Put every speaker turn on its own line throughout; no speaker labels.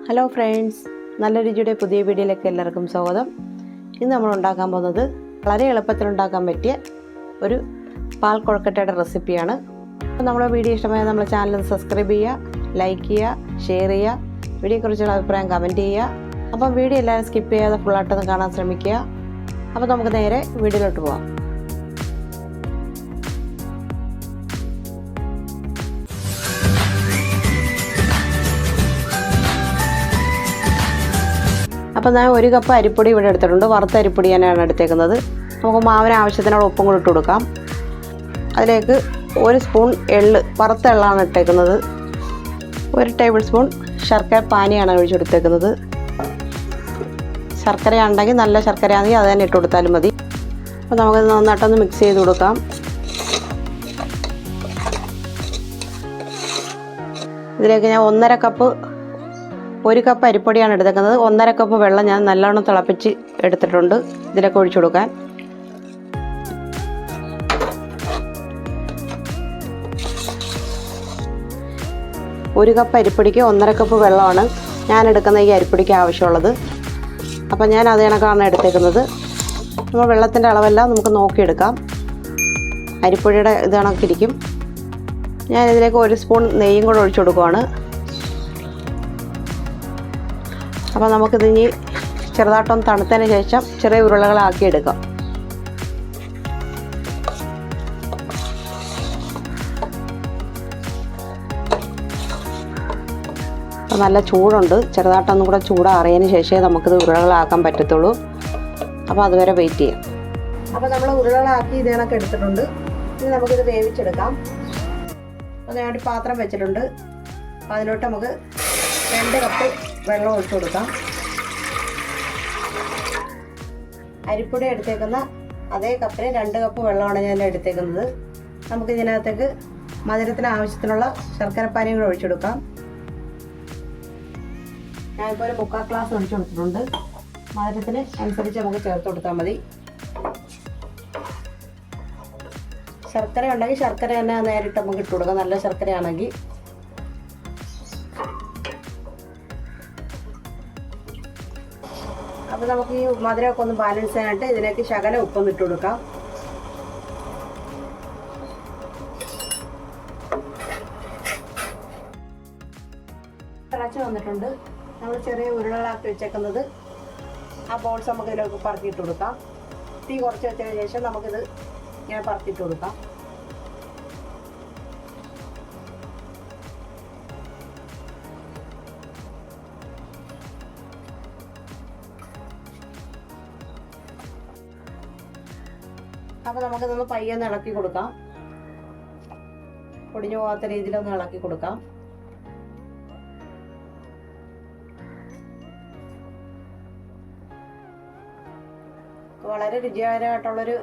Hello friends, നല്ല രുചിയുടെ പുതിയ വീഡിയോയിലേക്ക് എല്ലാവർക്കും സ്വാഗതം. ഇന്ന് നമ്മൾ ഉണ്ടാക്കാൻ പോകുന്നത് വളരെ എളുപ്പത്തിൽ ഉണ്ടാക്കാൻ പറ്റിയ ഒരു പാൽ കൊഴക്കട്ടയുടെ റെസിപ്പിയാണ്. അപ്പോൾ നമ്മുടെ വീഡിയോ ഇഷ്ടമായാൽ നമ്മുടെ ചാനൽ സബ്സ്ക്രൈബ് ചെയ്യുക, ലൈക്ക് ചെയ്യുക, ഷെയർ ചെയ്യുക, വീഡിയോയെക്കുറിച്ചുള്ള അഭിപ്രായം കമൻറ്റ് ചെയ്യുക. അപ്പം വീഡിയോ എല്ലാവരും സ്കിപ്പ് ചെയ്യാതെ ഫുള്ളായിട്ടൊന്ന് കാണാൻ ശ്രമിക്കുക. അപ്പോൾ നമുക്ക് നേരെ വീഡിയോയിലോട്ട് പോകാം. അപ്പോൾ ഞാൻ 1 കപ്പ് അരിപ്പൊടി ഇവിടെ എടുത്തിട്ടുണ്ട്. വറുത്ത അരിപ്പൊടി തന്നെയാണ് എടുത്തേക്കുന്നത്. നമുക്ക് മാവിന് ആവശ്യത്തിനുള്ള ഉപ്പും കൂടി ഇട്ട് കൊടുക്കാം. അതിലേക്ക് 1 സ്പൂൺ എള്ള്, വറുത്ത എള്ളാണ് ഇട്ടേക്കുന്നത്. 1 ടേബിൾ സ്പൂൺ ശർക്കര പാനിയാണ് ഒഴിച്ചെടുത്തേക്കുന്നത്. ശർക്കര ഉണ്ടെങ്കിൽ നല്ല ശർക്കരയാണെങ്കിൽ അത് തന്നെ ഇട്ട് കൊടുത്താലും മതി. അപ്പോൾ നമുക്കത് നന്നായിട്ടൊന്ന് മിക്സ് ചെയ്ത് കൊടുക്കാം. ഇതിലേക്ക് ഞാൻ 1 കപ്പ് അരിപ്പൊടിയാണ് എടുത്തേക്കുന്നത്. 1.5 കപ്പ് വെള്ളം ഞാൻ നല്ലോണം തിളപ്പിച്ച് എടുത്തിട്ടുണ്ട്. ഇതിലേക്ക് ഒഴിച്ചു കൊടുക്കാൻ. ഒരു കപ്പ് അരിപ്പൊടിക്ക് 1.5 കപ്പ് വെള്ളമാണ് ഞാൻ എടുക്കുന്ന ഈ അരിപ്പൊടിക്ക് ആവശ്യമുള്ളത്. അപ്പം ഞാൻ അത് കണക്കാണ് എടുത്തേക്കുന്നത്. നമ്മൾ വെള്ളത്തിൻ്റെ അളവെല്ലാം നമുക്ക് നോക്കിയെടുക്കാം. അരിപ്പൊടിയുടെ ഇത് കണക്കിരിക്കും. ഞാനിതിലേക്ക് 1 സ്പൂൺ നെയ്യും കൂടെ ഒഴിച്ചു കൊടുക്കുവാണ്. അപ്പോൾ നമുക്കിതിനി ചെറുതായിട്ടൊന്ന് തണുത്തതിന് ശേഷം ചെറിയ ഉരുളകളാക്കി എടുക്കാം. അപ്പോൾ നല്ല ചൂടുണ്ട്. ചെറുതായിട്ടൊന്നും കൂടെ ചൂടാറിയതിന് ശേഷമേ നമുക്കിത് ഉരുളകളാക്കാൻ പറ്റത്തുള്ളൂ. അപ്പോൾ അതുവരെ വെയിറ്റ് ചെയ്യാം. അപ്പോൾ നമ്മൾ ഉരുളകളാക്കി ഇത് കണക്ക് എടുത്തിട്ടുണ്ട്. ഇനി നമുക്കിത് വേവിച്ചെടുക്കാം. അപ്പോൾ ഞാനൊരു പാത്രം വെച്ചിട്ടുണ്ട്. അപ്പോൾ അതിലോട്ട് നമുക്ക് 2 കപ്പ് വെള്ളം ഒഴിച്ചു കൊടുക്കാം. അരിപ്പൊടി എടുത്തേക്കുന്ന അതേ കപ്പിന് 2 കപ്പ് വെള്ളമാണ് ഞാൻ എടുത്തേക്കുന്നത്. നമുക്ക് ഇതിനകത്തേക്ക് മധുരത്തിന് ആവശ്യത്തിനുള്ള ശർക്കരപ്പാനിയും കൂടെ ഒഴിച്ചു കൊടുക്കാം. ഞാനിപ്പോൾ ഒരു 3/4 ഗ്ലാസ് ഒഴിച്ചു കൊടുത്തിട്ടുണ്ട്. മധുരത്തിന് അനുസരിച്ച് നമുക്ക് ചേർത്ത് കൊടുത്താൽ മതി. ശർക്കര ഉണ്ടെങ്കിൽ ശർക്കര തന്നെ നേരിട്ട് നമുക്ക് ഇട്ട് കൊടുക്കാം. നല്ല ശർക്കരയാണെങ്കിൽ. അപ്പോൾ നമുക്ക് ഈ മധുരമൊക്കെ ഒന്ന് ബാലൻസ് ചെയ്യാനായിട്ട് ഇതിലേക്ക് ശകലം ഉപ്പൊന്ന് ഇട്ട് കൊടുക്കാം. തിളച്ച് വന്നിട്ടുണ്ട്. നമ്മൾ ചെറിയ ഉരുളകളാക്കി വെച്ചേക്കുന്നത് ആ ബോൾസ് നമുക്ക് ഇതിലേക്ക് പറത്തിയിട്ട് കൊടുക്കാം. തീ കുറച്ച് വെച്ചതിന് ശേഷം നമുക്കിത് ഇങ്ങനെ പറത്തിയിട്ട് കൊടുക്കാം. അപ്പോൾ നമുക്കിതൊന്ന് പയ്യൊന്ന് ഇളക്കി കൊടുക്കാം. പൊടിഞ്ഞു പോകാത്ത രീതിയിലൊന്ന് ഇളക്കി കൊടുക്കാം. വളരെ രുചികരമായിട്ടുള്ളൊരു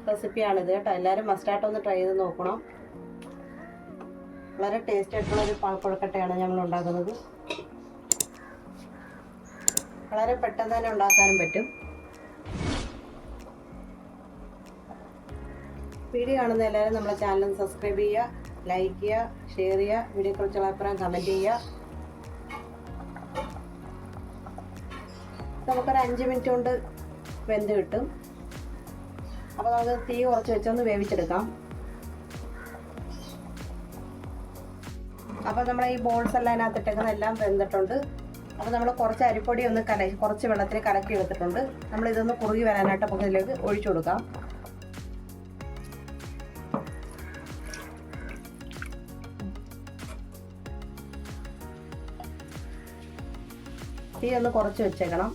റെസിപ്പിയാണിത് കേട്ടോ. എല്ലാവരും മസ്റ്റായിട്ടൊന്ന് ട്രൈ ചെയ്ത് നോക്കണം. വളരെ ടേസ്റ്റ് ആയിട്ടുള്ളൊരു പാൽക്കൊഴുക്കട്ടയാണ് ഞങ്ങൾ ഉണ്ടാക്കുന്നത്. വളരെ പെട്ടെന്ന് തന്നെ ഉണ്ടാക്കാനും പറ്റും. വീഡിയോ കാണുന്ന എല്ലാവരും നമ്മുടെ ചാനൽ സബ്സ്ക്രൈബ് ചെയ്യുക, ലൈക്ക് ചെയ്യുക, ഷെയർ ചെയ്യുക, വീഡിയോയെക്കുറിച്ചുള്ള അഭിപ്രായം കമൻറ്റ് ചെയ്യുക. നമുക്കൊരു 5 മിനിറ്റ് കൊണ്ട് വെന്ത് കിട്ടും. അപ്പോൾ നമുക്ക് തീ കുറച്ച് വെച്ചൊന്ന് വേവിച്ചെടുക്കാം. അപ്പോൾ നമ്മൾ ഈ ബോൾസ് എല്ലാം അതിനകത്തിട്ടേക്കുന്ന എല്ലാം വെന്തിട്ടുണ്ട്. അപ്പോൾ നമ്മൾ കുറച്ച് അരിപ്പൊടി ഒന്ന് കുറച്ച് വെള്ളത്തിൽ കലക്കി എടുത്തിട്ടുണ്ട്. നമ്മളിതൊന്ന് കുറുകി വരാനായിട്ട് നമുക്ക് ഇതിലേക്ക് ഒഴിച്ചു കൊടുക്കാം. തീ ഒന്ന് കുറച്ച് വെച്ചേക്കണം,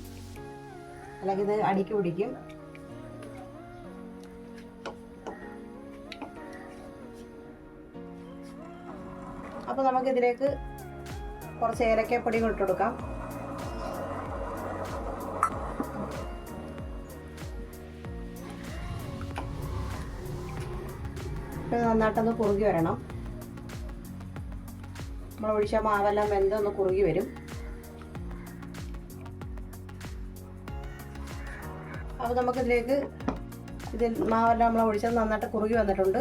അല്ലെങ്കിൽ ഇത് അടിക്ക് പിടിക്കും. അപ്പോൾ നമുക്കിതിലേക്ക് കുറച്ച് ഏലക്കപ്പൊടി ഇട്ട് കൊടുക്കാം. ഇത് നന്നായിട്ടൊന്ന് കുറുകി വരണം. നമ്മൾ ഒഴിച്ച മാവെല്ലാം വെന്തൊന്ന് കുറുകി വരും. അപ്പോൾ നമുക്കിതിലേക്ക് മാവെല്ലാം നമ്മൾ ഒഴിച്ചത് നന്നായിട്ട് കുറുകി വന്നിട്ടുണ്ട്.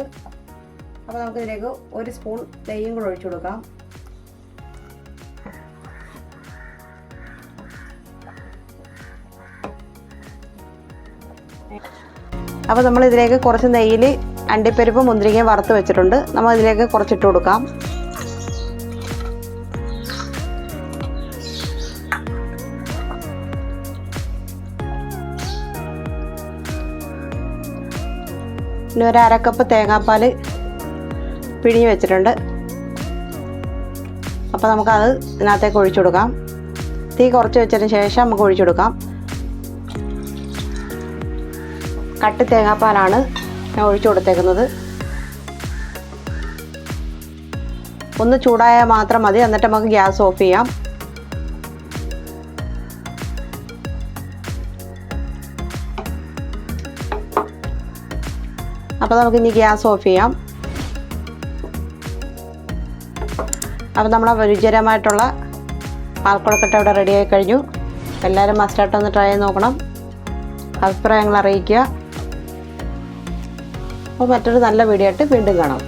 അപ്പോൾ നമുക്കിതിലേക്ക് 1 സ്പൂൺ നെയ്യും കൂടെ ഒഴിച്ചു കൊടുക്കാം. അപ്പോൾ നമ്മൾ ഇതിലേക്ക് കുറച്ച് നെയ്യിൽ അണ്ടിപ്പരിപ്പ് മുന്തിരിങ്ങയും വറുത്ത് വെച്ചിട്ടുണ്ട്. നമ്മൾ ഇതിലേക്ക് കുറച്ചിട്ട് കൊടുക്കാം. പിന്നെ ഒരു അരക്കപ്പ് തേങ്ങാപ്പാൽ പിഴിഞ്ഞ് വെച്ചിട്ടുണ്ട്. അപ്പോൾ നമുക്കത് ഇതിനകത്തേക്ക് ഒഴിച്ചു കൊടുക്കാം. തീ കുറച്ച് വെച്ചതിന് ശേഷം നമുക്ക് ഒഴിച്ചു കൊടുക്കാം. കട്ടി തേങ്ങാപ്പാലാണ് ഞാൻ ഒഴിച്ചു കൊടുത്തേക്കുന്നത്. ഒന്ന് ചൂടായാൽ മാത്രം മതി. എന്നിട്ട് നമുക്ക് ഗ്യാസ് ഓഫ് ചെയ്യാം. അപ്പോൾ നമുക്ക് ഇനി ഗ്യാസ് ഓഫ് ചെയ്യാം. അപ്പോൾ നമ്മുടെ രുചികരമായിട്ടുള്ള പാൽക്കൊഴുക്കട്ട ഇവിടെ റെഡിയായി കഴിഞ്ഞു. എല്ലാവരും മസ്റ്റായിട്ടൊന്ന് ട്രൈ ചെയ്ത് നോക്കണം. അഭിപ്രായങ്ങൾ അറിയിക്കുക. അപ്പോൾ മറ്റൊരു നല്ല വീഡിയോ ആയിട്ട് വീണ്ടും കാണാം.